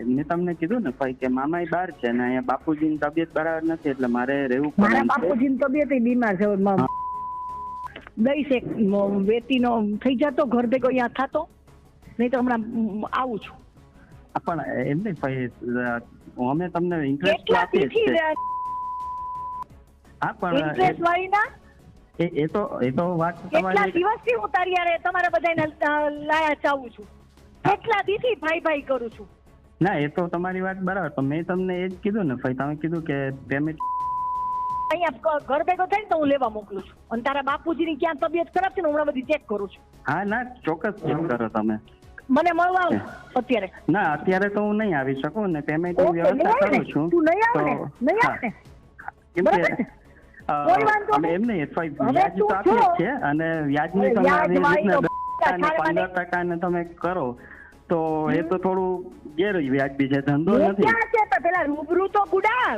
મેં તમને કીધું ને ભાઈ કે મામા બહાર છે ને અહીંયા બાપુજીની તબિયત બરાબર નથી એટલે મારે રહેવું પડે. મારા બાપુજીની તબિયત બીમાર છે. દઈશ એક વેતીનો થઈ જતો ઘર ભેગો અહીંયા થતો, નહીં તો હમણાં આવું છું. પણ એમ નહીં ભાઈ, અમે તમને ઇન્ટરેસ્ટ આપીએ છીએ. હા પણ ઇન્ટરેસ્ટ વાળી ના એ તો વાત કેટલા દિવસથી હું તારી યારે તમારા બધાને લાયા ચાવું છું. કેટલા દીથી ભાઈ ભાઈ કરું છું. ના એ તો તમારી વાત બરાબર, તો મેં તમને એ જ કીધું ને ભાઈ, તમે કીધું કે પેમેન્ટ અહીંયા ઘર ભેગો થાય ને તો હું લેવા મોકલું છું. અને તારા બાપુજીની ક્યાં તબિયત ખરાબ છે ને હમણાં બધી ચેક કરું છું. હા ના ચોક્કસ ચેક કરો તમે. મને મળવા આવ અત્યારે. ના અત્યારે તો હું નહીં આવી શકું ને, પેમેન્ટની વ્યવસ્થા કરું છું. તું નહીં આવે ને? નહીં આવે ને? બરાબર ને? કોઈ વાંધો નહીં. એમ નહીં, વ્યાજ તો આપીએ જ છે અને વ્યાજની તમે આવી રીતના 15% ને તમે કરો તો એ તો થોડું ગેરવ્યાજબી છે, ધંધો નથી. પેલા રૂબરૂ તો ગુડા.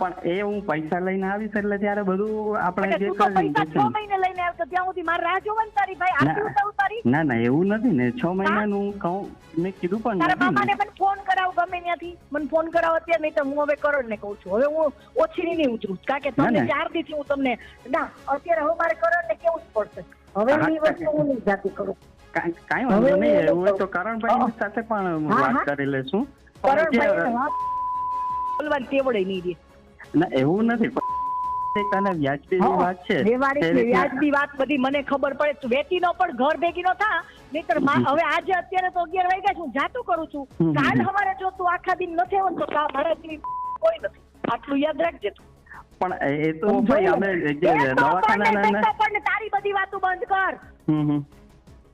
પણ એ હું પૈસા લઈને આવીશ એટલે ત્યારે બધું આપણે જે પૈસા 6 મહિને લઈને આવતો ત્યાં સુધી મારે રાહ જોવાની તારી ભાઈ. આટલું તારી ના એવું નથી ને, 6 મહિનાનું કહું મેં કીધું પણ તારા મામાને મને ફોન કરાવ ગમે ત્યાંથી, મને ફોન કરાવ અત્યારે, નહીં તો હું હવે કરણ ને કહું છું. હવે હું ઓછી નહીં ઉતરું કારણ કે તમને 4 દીથી હું તમને ના અત્યારે હવે મારે કરણ ને કેવું જ પડશે. હવે એની વસ્તુ હું નહીં જાતી કરું. કાંઈ વાંધો નહીં, એવું તો કરણભાઈ સાથે પણ વાત કરી લેશું. બોલવાની તેવડે નહીં દે. ના એવું નથી, વ્યાજબી વાત છે. વ્યાજબી વાત બધી મને ખબર પડે. તું વેતીનો પણ ઘર ભેગીનો થા, નહીતર હવે આજે અત્યારે તો 11 વાગ્યા છું, જાતું કરું છું. કાલ સવારે જો તું આખા દિન નથી હોય તો મારા જેવી કોઈ નથી. આટલું યાદ રાખજે તું. પણ એ તો ભાઈ અમે દવાખાના તારી બધી વાતો બંધ કર.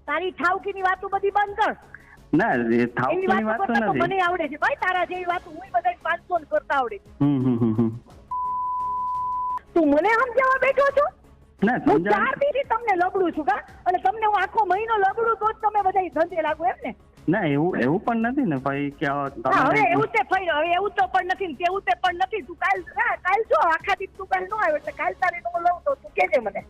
તારી ઠાવકીની વાતો બધી બંધ કર. ના એ ઠાવકીની વાત તો નથી. મને આવડે છે ભાઈ, તારા જેવી વાતો હું બધા 500 કરતા આવડે. તું મને સમજાવવા બેઠો છો? ના હું 4 દીથી તમને લબડું છું કા, અને તમને હું આખો મહિનો લબડું તો જ તમે બધા ધંધે લાગો એમ ને? ના એવું પણ નથી ને ભાઈ કે હવે એવું તે ભાઈ, હવે એવું તો પણ નથી, તેવું તે પણ નથી. તું કાલ જો આખા દિવસ તું કાલ ન આવ્યો એટલે કાલ તારી હું લઉં તો તું કેજે મને.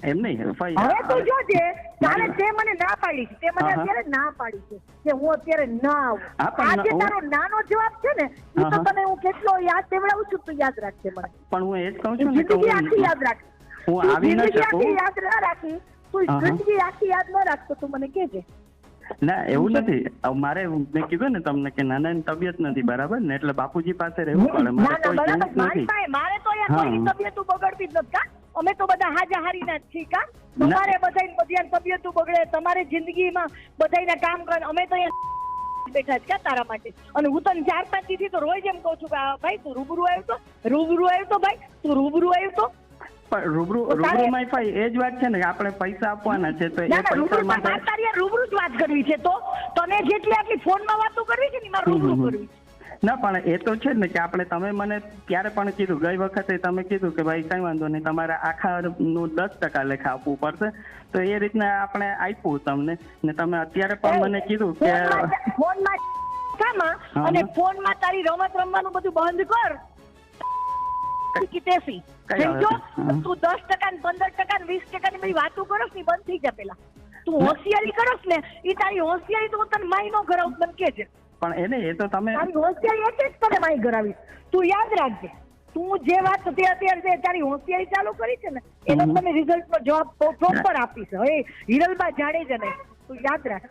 એમ નહીં ભાઈ, હવે તું જોજે. તારે તે મને ના પાડી છે, તે મને અત્યારે ના પાડી છે કે હું અત્યારે ના આવું. આજે તારો નાનો જવાબ છે ને એ તો તને હું કેટલો યાદ દેવડાવું છું, તું યાદ રાખજે મને. પણ હું એ જ કહું છું ને કે જિંદગી આખી યાદ રાખ. હું આવી ન શકું. યાદ ના રાખી તું, જિંદગી આખી યાદ ન રાખતો તું મને કેજે. ના એવું નથી, મારે મેં કીધું ને તમને કે નાનાની તબિયત નથી બરાબર ને, એટલે બાપુજી પાસે રહેવું પડે. મારે તો કોઈની તબિયત બગડતી જ નથી. અમે તો બધા હાજાહારીના જ છીએ કા. તમારે બધાની તબિયત બગડે, તમારે જિંદગીમાં બધાના કામ કરે, અમે તો અહીંયા બેઠા જ ક્યાં તારા માટે. અને હું તને 4-5 દીથી તો રોજ એમ કહું છું કે ભાઈ તું રૂબરૂ આવ્યો તો ભાઈ તું રૂબરૂ આવ્યો તો. પણ રૂબરૂમાં ભાઈ એ જ વાત છે ને કે આપણે પૈસા આપવાના છે તો એ પૈસા માટે તારી રૂબરૂ જ વાત કરવી છે. તો તને જેટલી આટલી ફોનમાં વાતો કરવી છે ને મારે રૂબરૂ કરવી. ના પણ એ તો છે ને કે આપણે, તમે મને ત્યારે પણ કીધું, ગઈ વખતે તમે કીધું કે ભાઈ કઈ વાંધો નહીં, તમારે આખાનું 10% લેખા આપવું પડશે, તો એ રીતના આપણે આપ્યું તમને ને. તમે અત્યારે પણ મને કીધું કે ફોનમાં અને ફોનમાં તારી રમત રમવાનું બધું બંધ કર. તું 10% ને 15% ને 20% ની બધી વાતો કરસ ને બંધ થઈ જાય. પેલા તું હોશિયારી કરસ ને, એ તારી હોશિયારી તો તને માઈ નો કરાવું મને કેજે. પણ એને એ તો તમે તારી હોશિયારી એટલે જ તને માઈ કરાવીશ. તું યાદ રાખજે, તું જે વાત તે અત્યારે તારી હોશિયારી ચાલુ કરી છે ને એનો તમે રિઝલ્ટ નો જવાબ પ્રોપર આપીશ. હવે હિરલબા જાડેજા નહીં, તું યાદ રાખ.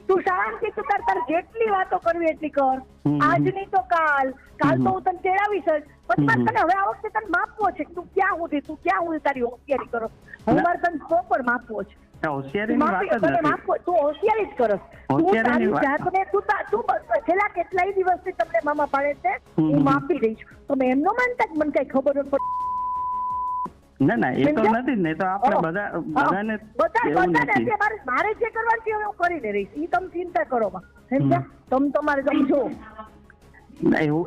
તું શાંતિ તું તાર જેટલી વાતો કરવી એટલી કર. આજ નહીં તો કાલ તો હું તને તેડાવીશ જ. પછી તને હવે આ વખતે તને માપવો છે તું ક્યાં સુધી તારી હોશિયારી કરો. હવે મારે તને પ્રોપર માપવો છે. હોશિયારીની વાત જ નથી. તું હોશિયારી જ કરસ. તું તારી જાતને તું છેલ્લા કેટલાય દિવસથી તમને મામા પાડે છે હું માપી દઈશ. તમે એમ ન માનતા કે મને કઈ ખબર પડે? ના એ તો નથી ને, તો આપણે બધાને મારે જે કરવાનું છે હું કરીને રહીશ. એ તમે ચિંતા કરો માં, સમજ્યા? તમે તમારે સમજો.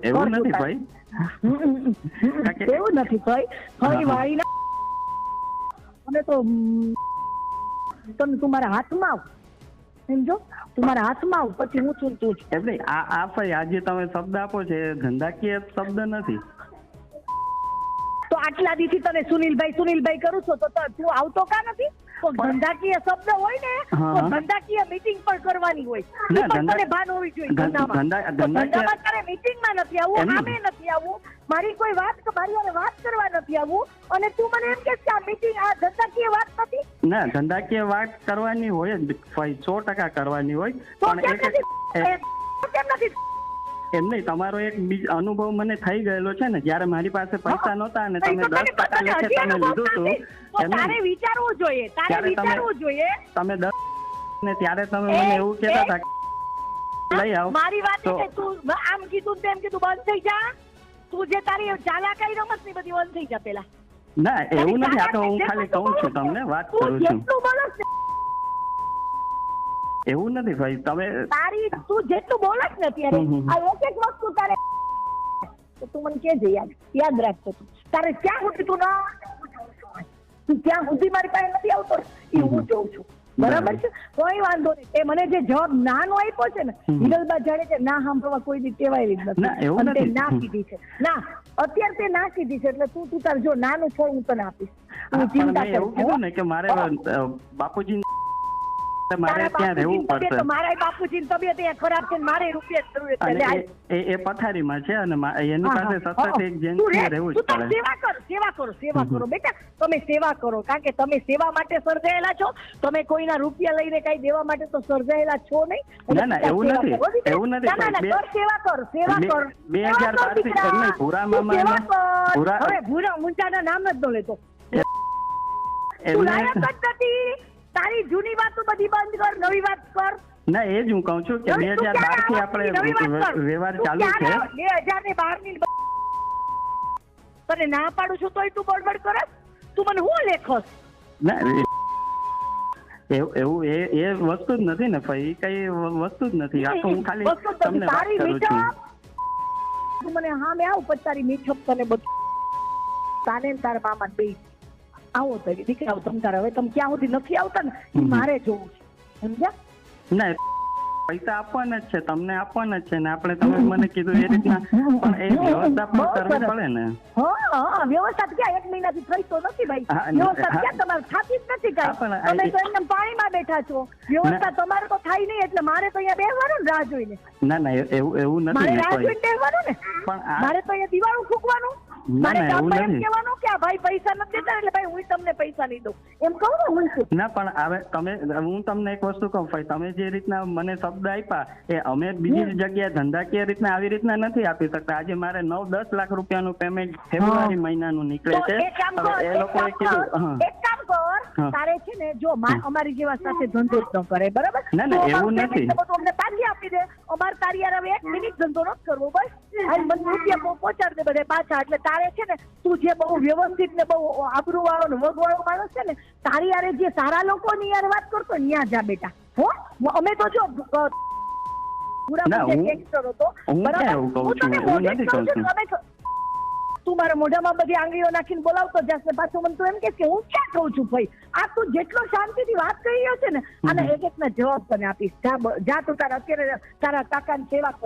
એવું નથી ભાઈ, એવું નથી ભાઈ. ફરી વાળી ના અને તો તમે તમારા હાથમાં આવ, સમજો? તમારા હાથમાં આવ પછી હું છું તું. એટલે આ ભાઈ આજે તમે શબ્દ આપો છો ધંધાકીય શબ્દ નથી. તો આટલા દીથી તને સુનિલભાઈ કરું છો તો તું આવતો કા નથી? તો ધંધાકીય શબ્દ હોય ને હા, તો હા. ધંધાકીય મીટિંગ પણ કરવાની હોય. ના, ઈ પણ ધંધા- તને ભાન હોવી જોઈએ ધંધા- ધંધામાં. તો ધંધાકીય- ધંધામાં તારે મીટિંગમાં નથી આવવું, એમ આમે નથી આવવું, મારી કોઈ મારી હારે વાત કરવા નથી આવવું, અને તું મને એમ કહેશ કે આ મીટિંગ આ ધંધાકીય વાત નથી. ના, ધંધાકીય વાત કરવાની હોય જ ભાઈ, 100% કરવાની હોય. તો પણ કેમ નથી? કેમ નથી? એમ નહીં, તમારો એક અનુભવ મને થઈ ગયેલો છે ને, જ્યારે મારી પાસે પૈસા નહોતા અને તમે તો તને 10% લેખે હજી તમે અનુભવ લીધું હતું. નથી. તો એમ તારે નહીં, વિચારવું જોઈએ, તારે ત્યારે તમે- વિચારવું જોઈએ. તમે 10 ને ત્યારે તમે મને એવું કહેતા હતા કે લઈ આવો. મારી વાત તો- છે, તું આમ કીધું તેમ કીધું બંધ થઈ જા. તું જે તારી ચાલાકી રમત ની બધી બંધ થઈ જા પેલા. ના, એવું નથી, આ તો હું ખાલી કહું છું, તમને વાત તું કરું છું. જેટલું બોલસ ને એવું નથી ભાઈ, તમે તું જેટલું બોલસ ને અત્યારે આ એક વસ્તુ તારે તો તું મને કહેજે, યાદ રાખજો. તું તારે ક્યાં સુધી તું તું ક્યાં સુધી મારી પાસે નથી આવતો એ હું જોઉં છું. બરાબર છે, કોઈ વાંધો નહીં. એ મને જે જવાબ નાનો આપ્યો છે ને, હિરલબા જાણે છે ના સાંભળવા કોઈ દી ટેવાયેલી જ ના, એવું નથી. અને તે નથી. ના કીધી છે. ના, અત્યારે તે ના કીધી છે એટલે તું તાર જો નાનું ફળ હું તને આપીશ. હા, તું પણ ચિંતા મેં એવું કર. કીધું ને કે મારે બાપુજી મારે તારા ત્યાં રહેવું બાપુજીની તબિયત પડશે. તો મારા બાપુજીની તબિયત અહીંયા ખરાબ છે ને મારે રૂપિયા જરૂર છે. અને એટલે એ પથારીમાં છે અને એની પાસે સતત એક જેન્ટ્સ તું રે, રહેવું જ તું તાર પડે. સેવા કરો બેટા. તમે સેવા કરો, કારણ કે તમે સેવા માટે સર્જાયેલા છો. તમે કોઈના રૂપિયા લઈને કઈ દેવા માટે તો સર્જાયેલા છો નહીં. એટલે ના, ના, તું એવું તાર નથી, સેવા કરો. એવું નથી. ના, ના, બે- કર, સેવા કર. 2012 થી દીકરા. એમને ભૂરા તું મામાને- સેવા કર. ભૂરા- હવે ભૂરા મુંજાના નામ જ ન લેતો. તું એમને લાયક જ નથી. તારી જૂની વાતો બધી બંધ કર, નવી વાત કર. ના, એ જ હું કહું છું કે 2012 થી આપણે વ્યવહાર ચાલુ છે. 2012 ની તને ના પાડું છું તોય તું બડબડ કરસ. તું મને હું લેખસ? ના, એવું એ વસ્તુ જ નથી ને ભાઈ, કઈ વસ્તુ જ નથી. આ તો હું ખાલી વસ્તુ જ નથી. તમને વાત તારી કરું છું. મીઠપ તું મને હા મેં આવું પછી તારી મીઠપ તને બધું તાને ને તારા મામા બે આવો તો દીકરાઓ તમ તારે હવે તમે ક્યાં સુધી નથી આવતા ને એ મારે જોવું છે, સમજ્યા? ના, પૈસા આપવાના જ છે, તમને આપવાના જ છે ને આપણે તમે મને કીધું એ રીતના પણ એ વ્યવસ્થા પણ કરવી પડે ને. હા, વ્યવસ્થા ક્યાં 1 મહિનાથી થઈ તો નથી ભાઈ. હા, વ્યવસ્થા હા. ક્યાં તમારે થતી જ નથી હા, કાંઈ. પણ તમે તો એમને પાણીમાં બેઠા છો. વ્યવસ્થા તમારે તો થાય નહીં એટલે મારે તો અહીંયા બેસવાનું ને રાહ જોઈને. ના, એવું નથી મારે ને રાહ કોઈ. જોઈને બેસવાનું ને. પણ આ- મારે તો અહીંયા દિવાળું ફૂંકવાનું. ના, મારે ના, એવું ગામમાં એમ નથી. કહેવાનું કે આ ભાઈ પૈસા નથી દેતા એટલે ભાઈ હું તમને પૈસા નહીં દઉં એમ કહું ને હું શું. ના, પણ હવે હું તમને એક વસ્તુ કહું ભાઈ, તમે જે રીતના મને શબ્દ આપ્યા એ અમે બીજી જગ્યાએ ધંધાકીય રીતના આવી રીતના નથી આપી શકતા. આજે મારે 9-10 લાખ રૂપિયાનું પેમેન્ટ ફેબ્રુઆરી મહિનાનું નીકળે તો છે. એક કામ હવે કર, એ લોકોએ કીધું એક કામ કર, હા. તારે છે ને જો અમારી જેવા સાથે ધંધો જ ન કરે, બરાબર? ના, ના, તો એવું અમારું નથી. payment બધું અમને પાછી આપી દે. અમારે તારી યાર હવે 1 મિનિટ ધંધો નથી કરવો, બસ. અને બધું રૂપિયા પહોંચાડી દે બધે પાછા. એટલે તારે છે ને તું જે બહુ વ્યવસ્થિત ને બહુ આબરૂ વાળો ને વગ વાળો માણસ છે ને, તારી યારે જે સારા લોકોની યાર વાત કરતો ત્યાં જા બેટા. હો, અમે તો જો ના, હું ગેંગસ્ટર હતો, હું બરાબર? ક્યાં એવું કહું હું છું? તને એવું મોઢે જ નથી કહું કહું છું, છું. તમે તું મારા મોઢામાં બધી આંગળીઓ નાખીને બોલાવતો જાસ ને પાછું મને તું એમ કે હું ક્યાં કહું છું ભાઈ? આ તું જેટલો શાંતિથી વાત કરી રહ્યો છે ને, આના એક એકના જવાબ તને આપીશ. જા તું તારા અત્યારે તારા કાકાની સેવા કર.